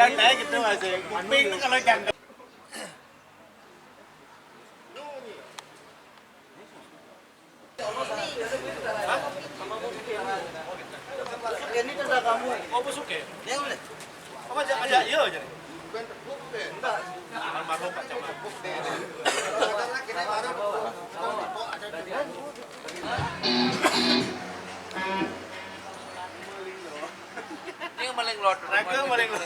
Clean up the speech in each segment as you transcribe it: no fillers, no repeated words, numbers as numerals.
Jantai gitu masih. Kuping tuh kalau jantai. Ini cerita kamu. Oh, busuk ya? Ya udah. Apa aja iya aja. Enggak. Almarhum Pak Camat. Ini yang maling lot. Raga maling lot.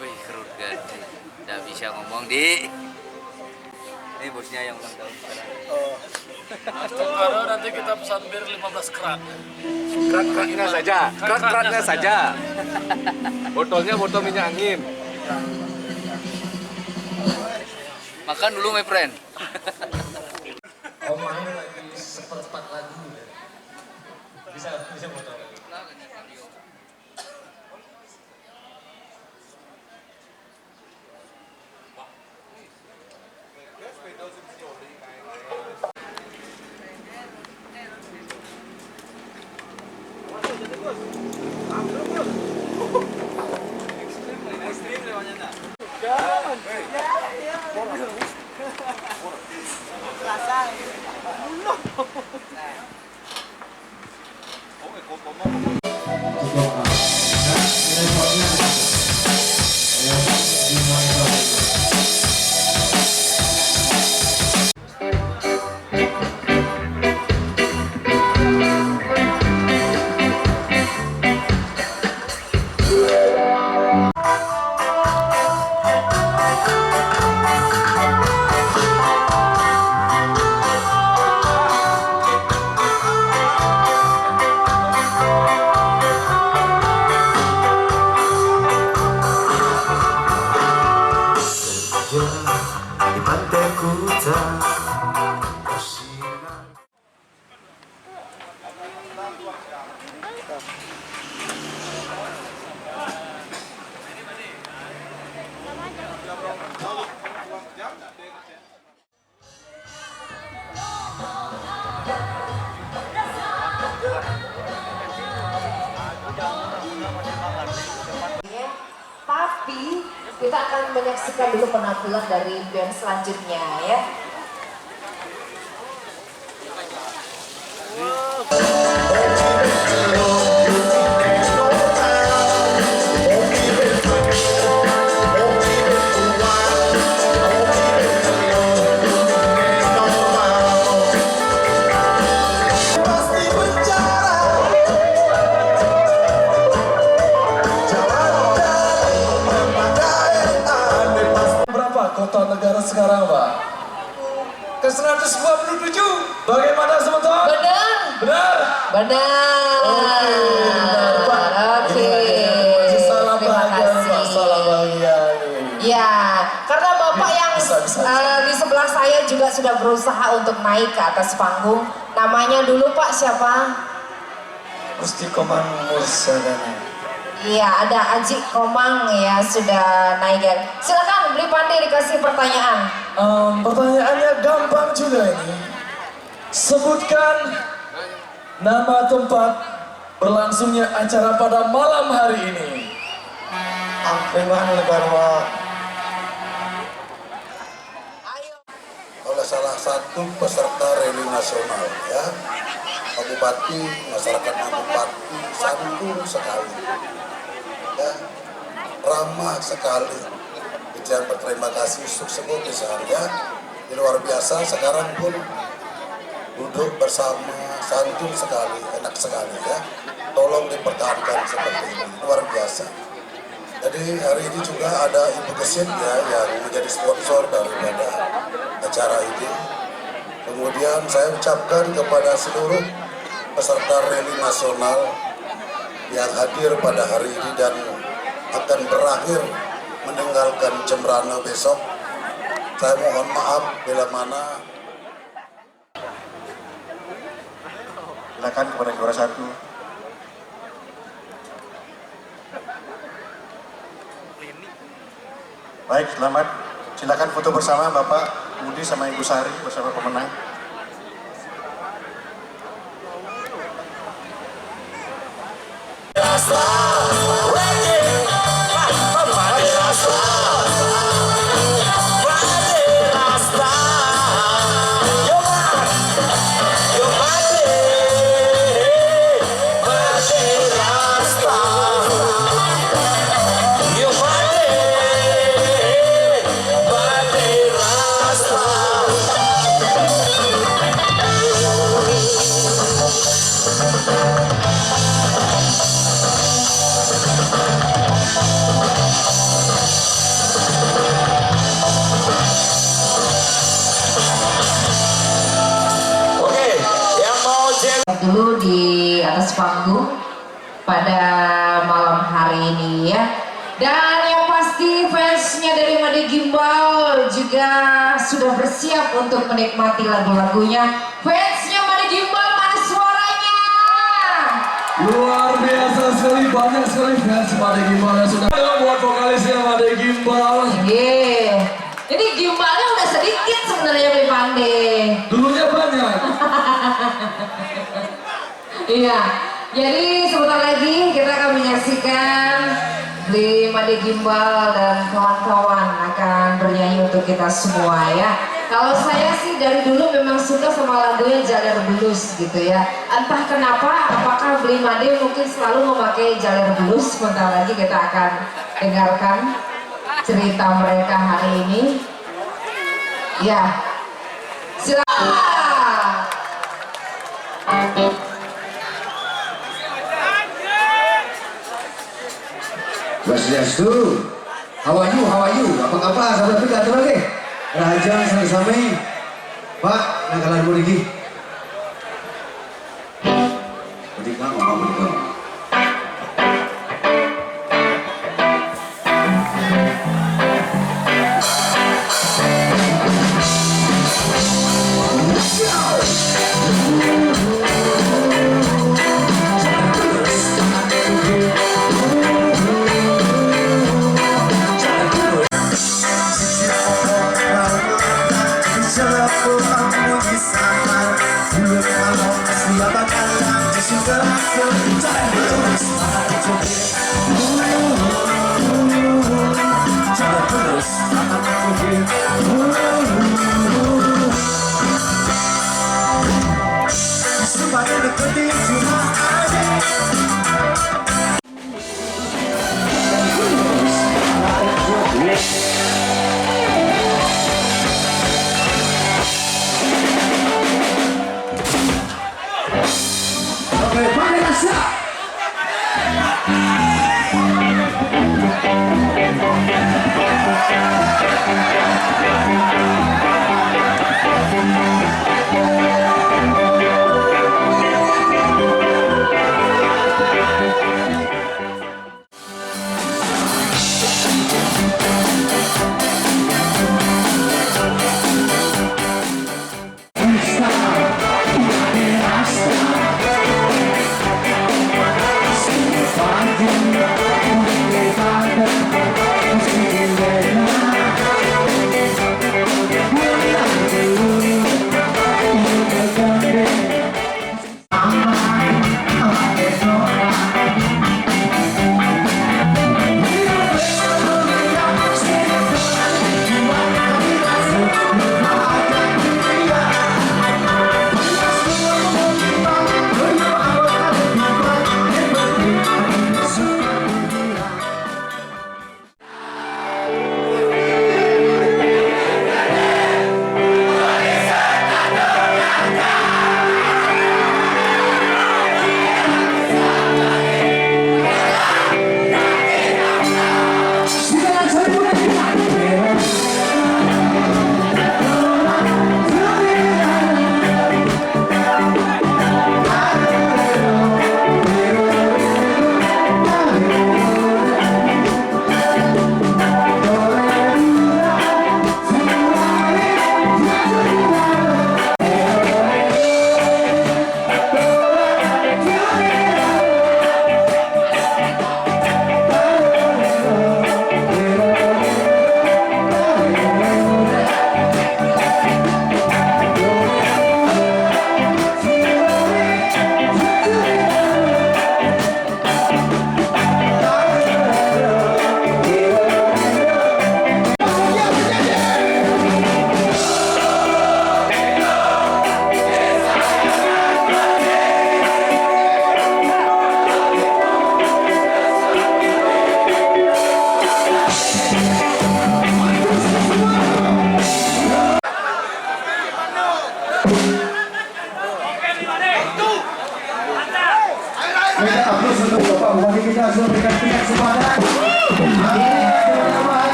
Wih, kerut gede. Udah bisa ngomong, Di. Ini bosnya yang ulang tahun sekarang. Kalau nanti kita pesan bir 15 kerat. Kerat-keratnya saja, kerat-keratnya saja. Botolnya botol minyak angin. Makan dulu, my friend. Omahnya lagi seperempat lagu. Bisa botol. Di pantai Kuta. Tapi kita akan menyaksikan dulu penampilan dari band selanjutnya ya. Kota negara sekarang, Pak? Ke 127. Bagaimana sebentar? Benar. Benar. Benar. Oke, benar, Pak. Oke. Salam Terima bahagia, Pak. kasih. Salam bahagia. Ya, karena Bapak yang Bisa. di sebelah saya juga sudah berusaha untuk naik ke atas panggung. Namanya dulu Pak siapa? Gusti Komang Mursadana. Iya, ada Aji Komang ya sudah naik ya. Silakan Beli Pandai dikasih pertanyaan. Pertanyaannya gampang juga ini. Sebutkan nama tempat berlangsungnya acara pada malam hari ini. Angkringan Legarwa Ayo. oleh salah satu peserta rally nasional ya. Pak Bupati, masyarakat Bupati santun sekali ya, ramah sekali. Bicara berterima kasih sebut misalnya ini luar biasa. Sekarang pun duduk bersama santun sekali, enak sekali ya. Tolong dipertahankan seperti ini, luar biasa. Jadi hari ini juga ada Ibu Gesit ya yang menjadi sponsor daripada acara ini. Kemudian saya ucapkan kepada seluruh peserta rally nasional yang hadir pada hari ini dan akan berakhir meninggalkan Jembrana besok. Saya mohon maaf bila mana. Silakan kepada juara satu. Baik, selamat. Silakan foto bersama Bapak Budi sama Ibu Sari bersama pemenang. atas panggung pada malam hari ini ya. Dan yang pasti fansnya dari Made Gimbal juga sudah bersiap untuk menikmati lagu-lagunya. Fansnya Made Gimbal, mana suaranya? Luar biasa sekali, banyak sekali fans Made Gimbal yang sudah buat vokalisnya Made Gimbal. Ini gimbalnya udah sedikit sebenarnya Beli Pande. Dulunya banyak. Iya, jadi sebentar lagi kita akan menyaksikan Beli Made Gimbal dan kawan-kawan akan bernyanyi untuk kita semua ya. Kalau saya sih dari dulu memang suka sama lagunya Jaler Blues gitu ya. Entah kenapa, apakah Beli Made mungkin selalu memakai Jaler Blues. Sebentar lagi kita akan dengarkan cerita mereka hari ini. Ya, silakan. Swastiastu, how are you? Apa kabar? Sahabat kita atur lagi. Raja sami-sami. Pak, nakalan mo lagi. Jadi ka ngomong dito.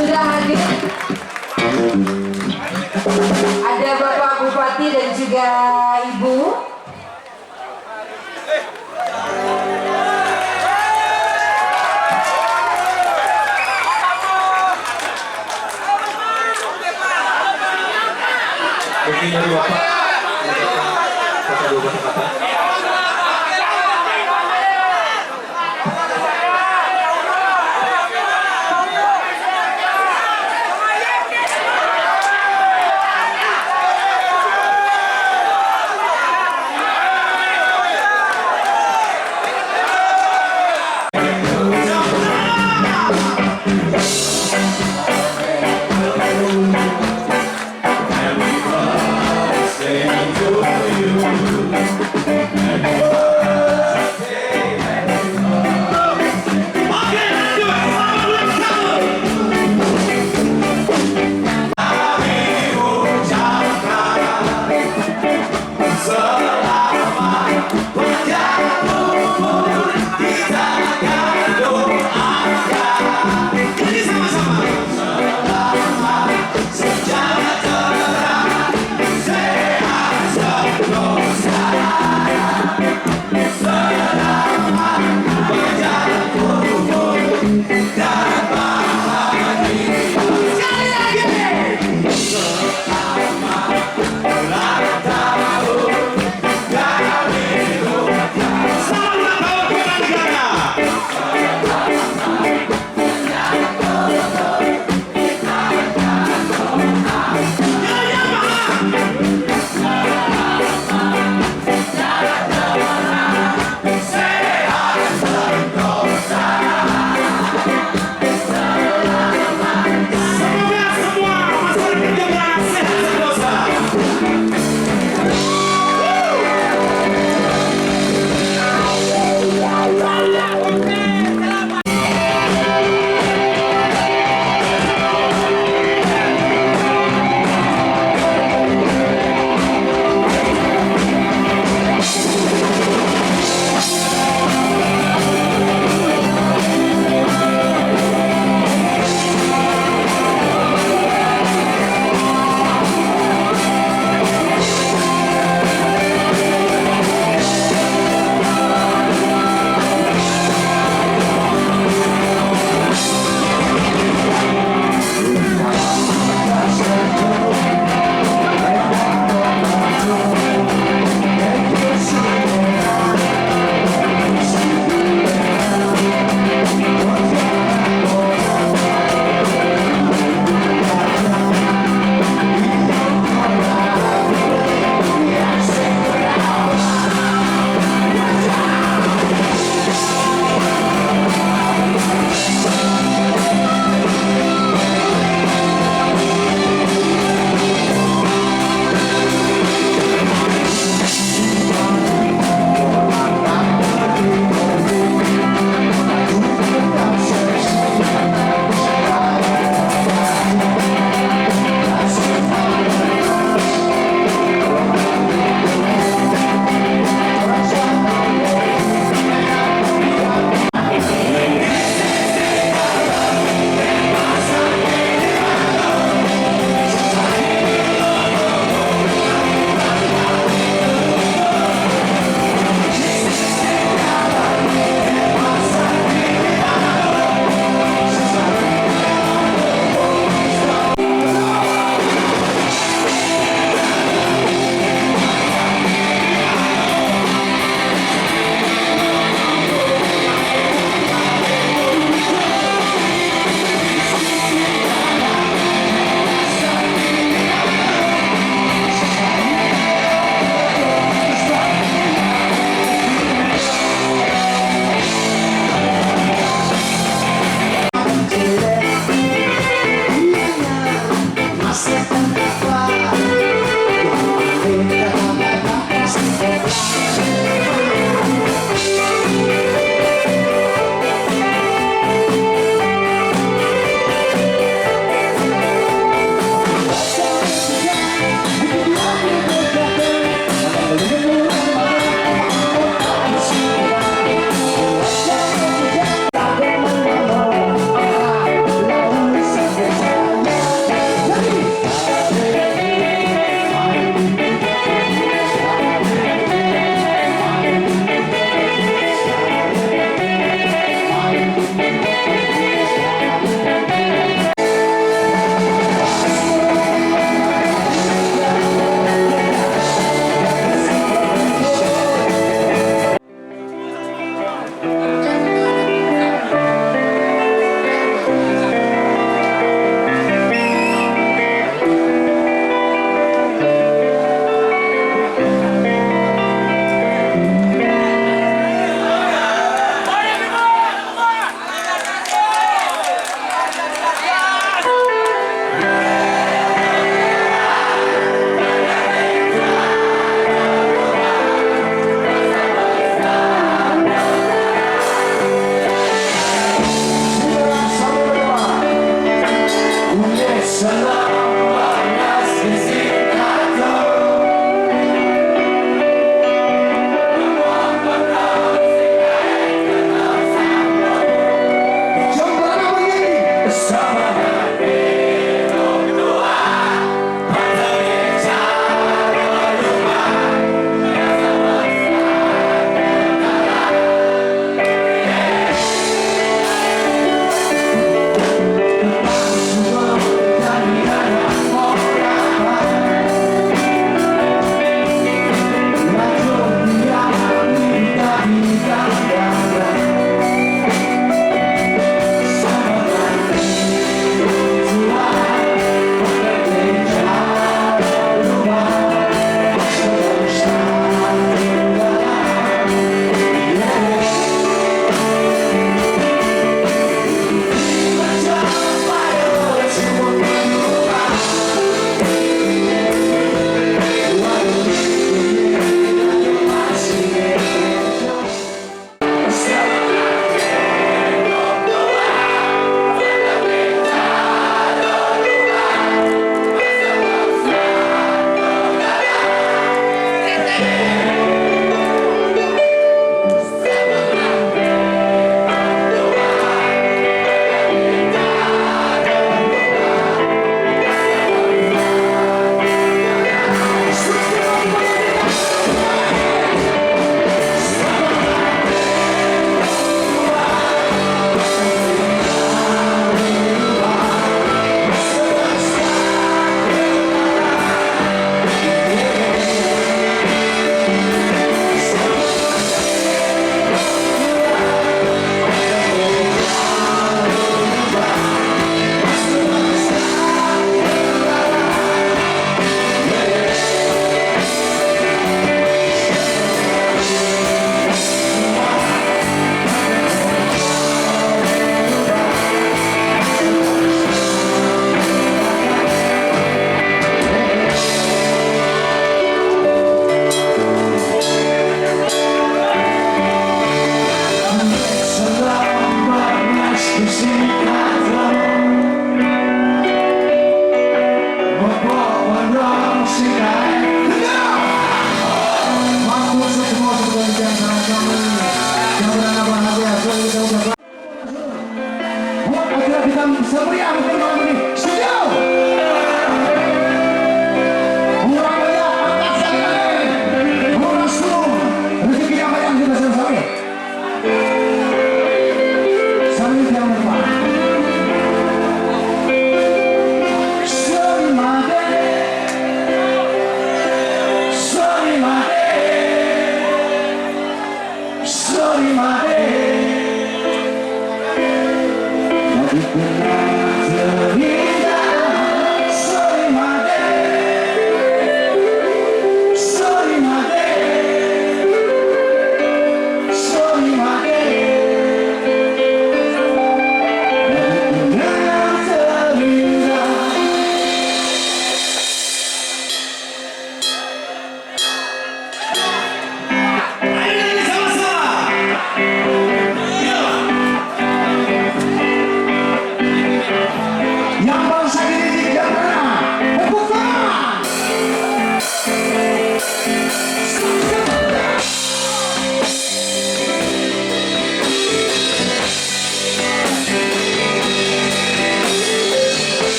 Sudah hadir. Ada Bapak Bupati dan juga Ibu Ini dari Bapak. Kata dua kata-kata. Everybody sing to you.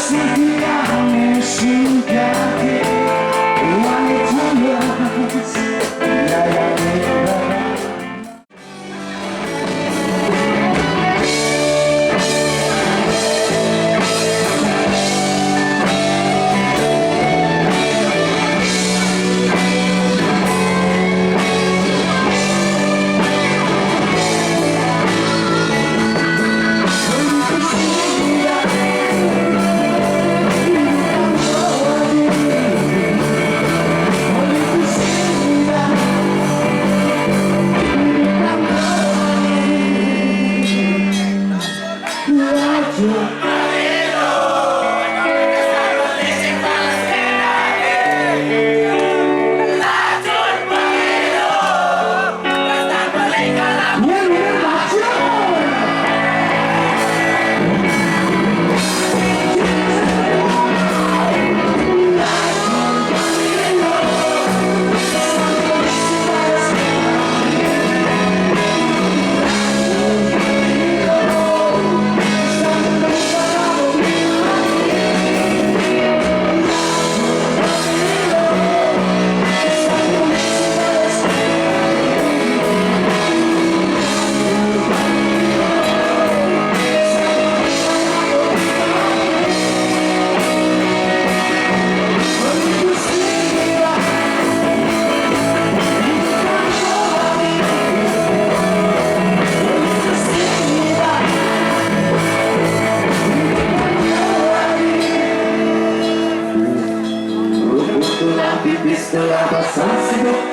Mungkin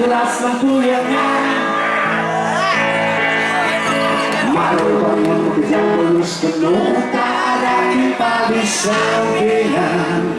gelas lampuyannya malu bangun kejam bonus penuh tak ada timpal di sampingan